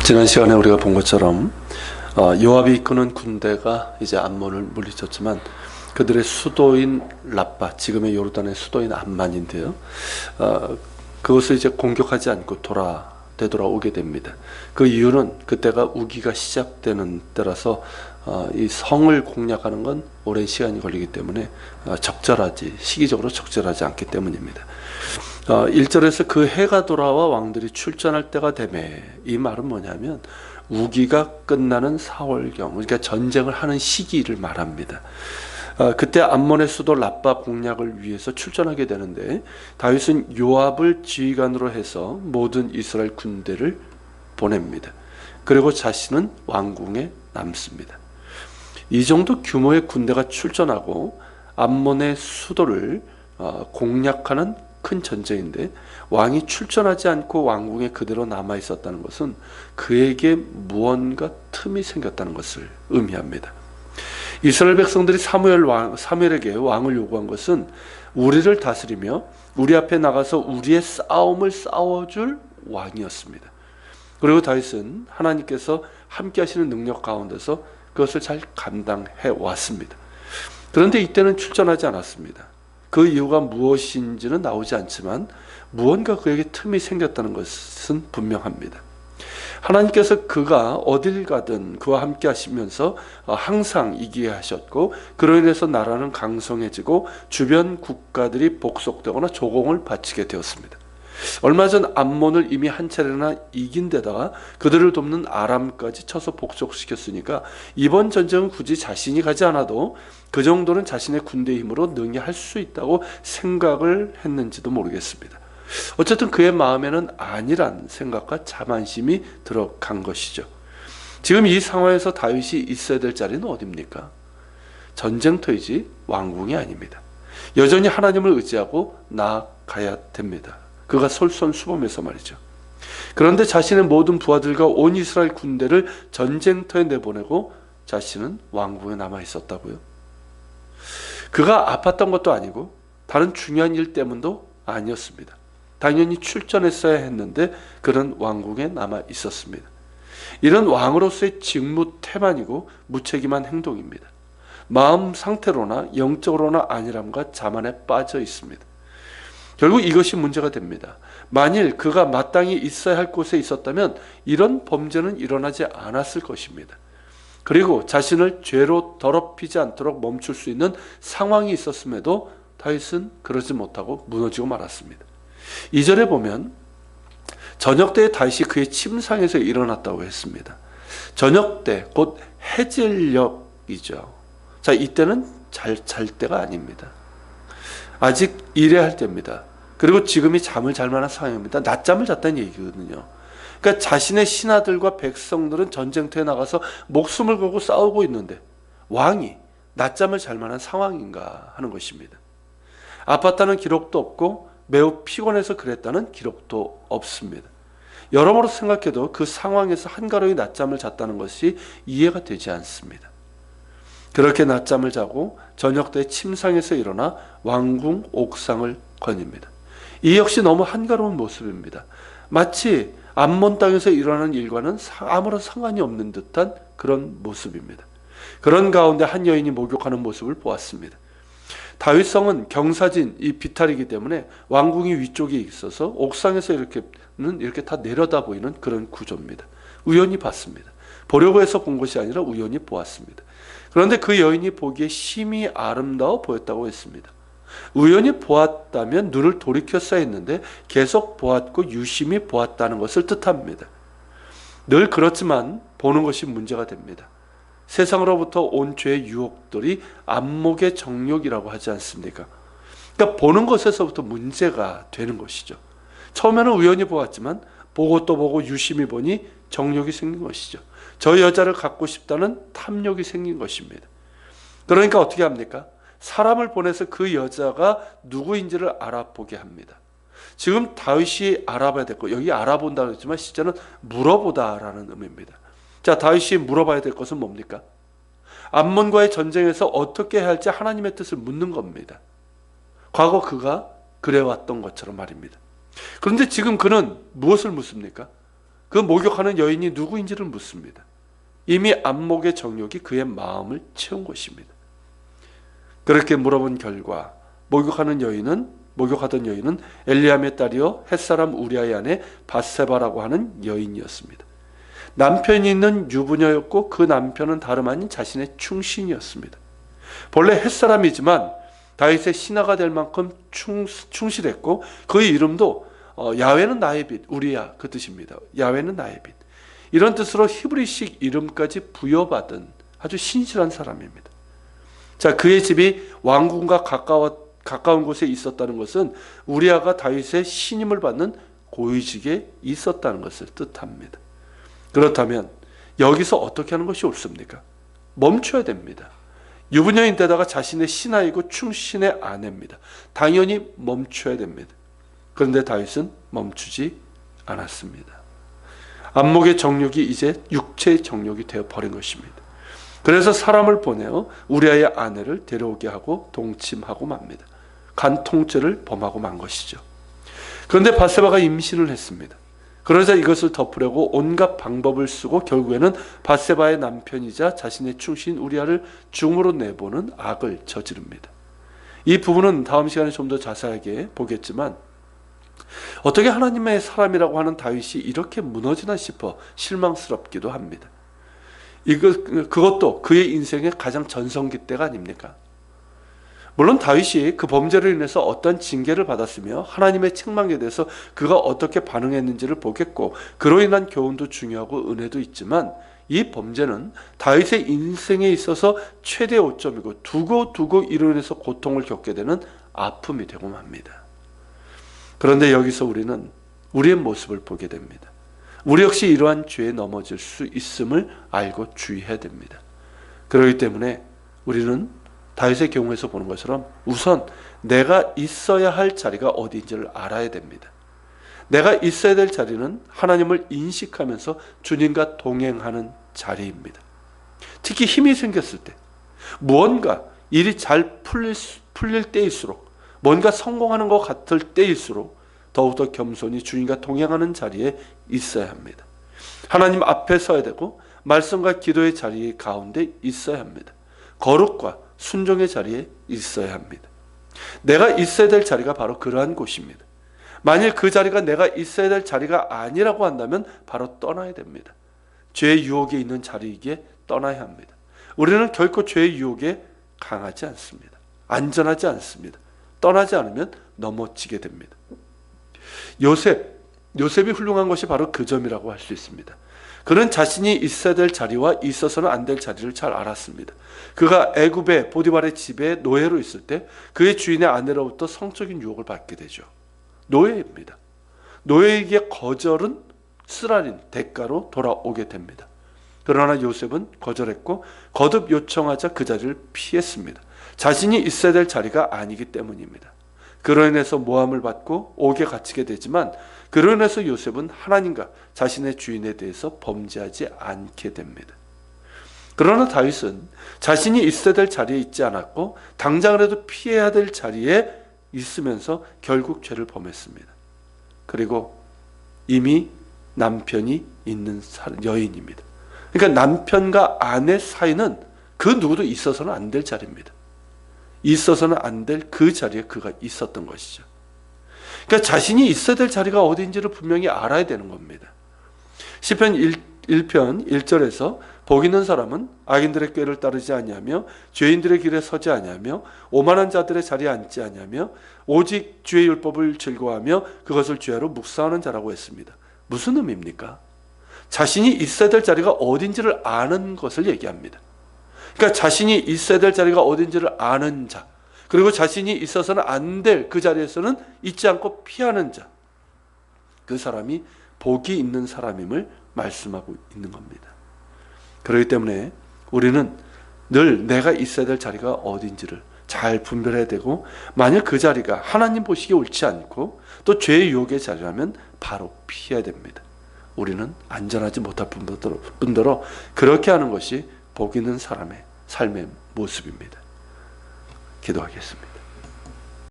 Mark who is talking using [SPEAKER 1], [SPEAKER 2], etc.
[SPEAKER 1] 지난 시간에 우리가 본 것처럼 요압이 이끄는 군대가 이제 암몬을 물리쳤지만 그들의 수도인 라빠, 지금의 요르단의 수도인 암만인데요. 그것을 이제 공격하지 않고 되돌아오게 됩니다. 그 이유는 그때가 우기가 시작되는 때라서 이 성을 공략하는 건 오랜 시간이 걸리기 때문에 시기적으로 적절하지 않기 때문입니다. 1절에서 그 해가 돌아와 왕들이 출전할 때가 되매, 이 말은 뭐냐면 우기가 끝나는 4월경, 그러니까 전쟁을 하는 시기를 말합니다. 그때 암몬의 수도 라빠 공략을 위해서 출전하게 되는데, 다윗은 요압을 지휘관으로 해서 모든 이스라엘 군대를 보냅니다. 그리고 자신은 왕궁에 남습니다. 이 정도 규모의 군대가 출전하고 암몬의 수도를 공략하는 큰 전쟁인데, 왕이 출전하지 않고 왕궁에 그대로 남아 있었다는 것은 그에게 무언가 틈이 생겼다는 것을 의미합니다. 이스라엘 백성들이 사무엘에게 왕을 요구한 것은 우리를 다스리며 우리 앞에 나가서 우리의 싸움을 싸워줄 왕이었습니다. 그리고 다윗은 하나님께서 함께 하시는 능력 가운데서 그것을 잘 감당해 왔습니다. 그런데 이때는 출전하지 않았습니다. 그 이유가 무엇인지는 나오지 않지만 무언가 그에게 틈이 생겼다는 것은 분명합니다. 하나님께서 그가 어딜 가든 그와 함께 하시면서 항상 이기게 하셨고, 그로 인해서 나라는 강성해지고 주변 국가들이 복속되거나 조공을 바치게 되었습니다. 얼마 전 암몬을 이미 한 차례나 이긴 데다가 그들을 돕는 아람까지 쳐서 복속시켰으니까 이번 전쟁은 굳이 자신이 가지 않아도 그 정도는 자신의 군대의 힘으로 능히 할 수 있다고 생각을 했는지도 모르겠습니다. 어쨌든 그의 마음에는 아니란 생각과 자만심이 들어간 것이죠. 지금 이 상황에서 다윗이 있어야 될 자리는 어디입니까? 전쟁터이지 왕궁이 아닙니다. 여전히 하나님을 의지하고 나아가야 됩니다. 그가 솔선수범해서 말이죠. 그런데 자신의 모든 부하들과 온 이스라엘 군대를 전쟁터에 내보내고 자신은 왕궁에 남아 있었다고요? 그가 아팠던 것도 아니고 다른 중요한 일 때문도 아니었습니다. 당연히 출전했어야 했는데 그는 왕궁에 남아 있었습니다. 이런 왕으로서의 직무태만이고 무책임한 행동입니다. 마음 상태로나 영적으로나 안일함과 자만에 빠져 있습니다. 결국 이것이 문제가 됩니다. 만일 그가 마땅히 있어야 할 곳에 있었다면 이런 범죄는 일어나지 않았을 것입니다. 그리고 자신을 죄로 더럽히지 않도록 멈출 수 있는 상황이 있었음에도 다윗은 그러지 못하고 무너지고 말았습니다. 2절에 보면 저녁 때에 다윗이 그의 침상에서 일어났다고 했습니다. 저녁 때 곧 해질녘이죠. 자, 이때는 잘 때가 아닙니다. 아직 일해야 할 때입니다. 그리고 지금이 잠을 잘 만한 상황입니다. 낮잠을 잤다는 얘기거든요. 그러니까 자신의 신하들과 백성들은 전쟁터에 나가서 목숨을 걸고 싸우고 있는데 왕이 낮잠을 잘 만한 상황인가 하는 것입니다. 아팠다는 기록도 없고 매우 피곤해서 그랬다는 기록도 없습니다. 여러모로 생각해도 그 상황에서 한가로이 낮잠을 잤다는 것이 이해가 되지 않습니다. 그렇게 낮잠을 자고 저녁 때 침상에서 일어나 왕궁 옥상을 거닙니다. 이 역시 너무 한가로운 모습입니다. 마치 암몬 땅에서 일어나는 일과는 아무런 상관이 없는 듯한 그런 모습입니다. 그런 가운데 한 여인이 목욕하는 모습을 보았습니다. 다윗성은 경사진 이 비탈이기 때문에 왕궁이 위쪽에 있어서 옥상에서 이렇게 다 내려다 보이는 그런 구조입니다. 우연히 봤습니다. 보려고 해서 본 것이 아니라 우연히 보았습니다. 그런데 그 여인이 보기에 심히 아름다워 보였다고 했습니다. 우연히 보았다면 눈을 돌이켰어야 했는데 계속 보았고 유심히 보았다는 것을 뜻합니다. 늘 그렇지만 보는 것이 문제가 됩니다. 세상으로부터 온 죄의 유혹들이 안목의 정욕이라고 하지 않습니까? 그러니까 보는 것에서부터 문제가 되는 것이죠. 처음에는 우연히 보았지만 보고 또 보고 유심히 보니 정욕이 생긴 것이죠. 저 여자를 갖고 싶다는 탐욕이 생긴 것입니다. 그러니까 어떻게 합니까? 사람을 보내서 그 여자가 누구인지를 알아보게 합니다. 지금 다윗이 알아봐야 됐고, 여기 알아본다고 했지만 실제는 물어보다라는 의미입니다. 자, 다윗이 물어봐야 될 것은 뭡니까? 암몬과의 전쟁에서 어떻게 해야 할지 하나님의 뜻을 묻는 겁니다. 과거 그가 그래왔던 것처럼 말입니다. 그런데 지금 그는 무엇을 묻습니까? 그 목욕하는 여인이 누구인지를 묻습니다. 이미 안목의 정욕이 그의 마음을 채운 것입니다. 그렇게 물어본 결과 목욕하던 여인은 엘리암의 딸이요 햇사람 우리아의 아내 밧세바라고 하는 여인이었습니다. 남편이 있는 유부녀였고 그 남편은 다름 아닌 자신의 충신이었습니다. 본래 햇사람이지만 다윗의 신하가 될 만큼 충실했고 그의 이름도 야훼는 나의 빛, 우리야 그 뜻입니다. 야훼는 나의 빛. 이런 뜻으로 히브리식 이름까지 부여받은 아주 신실한 사람입니다. 자, 그의 집이 왕궁과 가까운 곳에 있었다는 것은 우리아가 다윗의 신임을 받는 고위직에 있었다는 것을 뜻합니다. 그렇다면 여기서 어떻게 하는 것이 옳습니까? 멈춰야 됩니다. 유부녀인데다가 자신의 신하이고 충신의 아내입니다. 당연히 멈춰야 됩니다. 그런데 다윗은 멈추지 않았습니다. 안목의 정욕이 이제 육체의 정욕이 되어버린 것입니다. 그래서 사람을 보내어 우리아의 아내를 데려오게 하고 동침하고 맙니다. 간 통죄를 범하고 만 것이죠. 그런데 밧세바가 임신을 했습니다. 그러자 이것을 덮으려고 온갖 방법을 쓰고 결국에는 밧세바의 남편이자 자신의 충신 우리아를 죽음으로 내보는 악을 저지릅니다. 이 부분은 다음 시간에 좀 더 자세하게 보겠지만 어떻게 하나님의 사람이라고 하는 다윗이 이렇게 무너지나 싶어 실망스럽기도 합니다. 그것도 그의 인생의 가장 전성기 때가 아닙니까? 물론 다윗이 그 범죄로 인해서 어떤 징계를 받았으며 하나님의 책망에 대해서 그가 어떻게 반응했는지를 보겠고 그로 인한 교훈도 중요하고 은혜도 있지만 이 범죄는 다윗의 인생에 있어서 최대 오점이고 두고 이로 인해서 고통을 겪게 되는 아픔이 되고 맙니다. 그런데 여기서 우리는 우리의 모습을 보게 됩니다. 우리 역시 이러한 죄에 넘어질 수 있음을 알고 주의해야 됩니다. 그렇기 때문에 우리는 다윗의 경우에서 보는 것처럼 우선 내가 있어야 할 자리가 어디인지를 알아야 됩니다. 내가 있어야 될 자리는 하나님을 인식하면서 주님과 동행하는 자리입니다. 특히 힘이 생겼을 때, 무언가 일이 잘 풀릴 때일수록, 뭔가 성공하는 것 같을 때일수록 더욱더 겸손히 주님과 동행하는 자리에 있어야 합니다. 하나님 앞에 서야 되고 말씀과 기도의 자리 가운데 있어야 합니다. 거룩과 순종의 자리에 있어야 합니다. 내가 있어야 될 자리가 바로 그러한 곳입니다. 만일 그 자리가 내가 있어야 될 자리가 아니라고 한다면 바로 떠나야 됩니다. 죄의 유혹에 있는 자리이기에 떠나야 합니다. 우리는 결코 죄의 유혹에 강하지 않습니다. 안전하지 않습니다. 떠나지 않으면 넘어지게 됩니다. 요셉이 훌륭한 것이 바로 그 점이라고 할 수 있습니다. 그는 자신이 있어야 될 자리와 있어서는 안 될 자리를 잘 알았습니다. 그가 애굽의 보디발의 집에 노예로 있을 때 그의 주인의 아내로부터 성적인 유혹을 받게 되죠. 노예입니다. 노예에게 거절은 쓰라린 대가로 돌아오게 됩니다. 그러나 요셉은 거절했고 거듭 요청하자 그 자리를 피했습니다. 자신이 있어야 될 자리가 아니기 때문입니다. 그로 인해서 모함을 받고 옥에 갇히게 되지만 그로 인해서 요셉은 하나님과 자신의 주인에 대해서 범죄하지 않게 됩니다. 그러나 다윗은 자신이 있어야 될 자리에 있지 않았고 당장이라도 피해야 될 자리에 있으면서 결국 죄를 범했습니다. 그리고 이미 남편이 있는 여인입니다. 그러니까 남편과 아내 사이는 그 누구도 있어서는 안 될 자리입니다. 있어서는 안 될 그 자리에 그가 있었던 것이죠. 그러니까 자신이 있어야 될 자리가 어디인지를 분명히 알아야 되는 겁니다. 시편 1편 1절에서 복 있는 사람은 악인들의 꾀를 따르지 아니하며 죄인들의 길에 서지 아니하며 오만한 자들의 자리에 앉지 아니하며 오직 주의 율법을 즐거워하며 그것을 주야로 묵상하는 자라고 했습니다. 무슨 의미입니까? 자신이 있어야 될 자리가 어딘지를 아는 것을 얘기합니다. 그러니까 자신이 있어야 될 자리가 어딘지를 아는 자, 그리고 자신이 있어서는 안 될 그 자리에서는 있지 않고 피하는 자, 그 사람이 복이 있는 사람임을 말씀하고 있는 겁니다. 그렇기 때문에 우리는 늘 내가 있어야 될 자리가 어딘지를 잘 분별해야 되고, 만약 그 자리가 하나님 보시기에 옳지 않고 또 죄의 유혹의 자리라면 바로 피해야 됩니다. 우리는 안전하지 못할 뿐더러 그렇게 하는 것이 복 있는 사람의 삶의 모습입니다. 기도하겠습니다.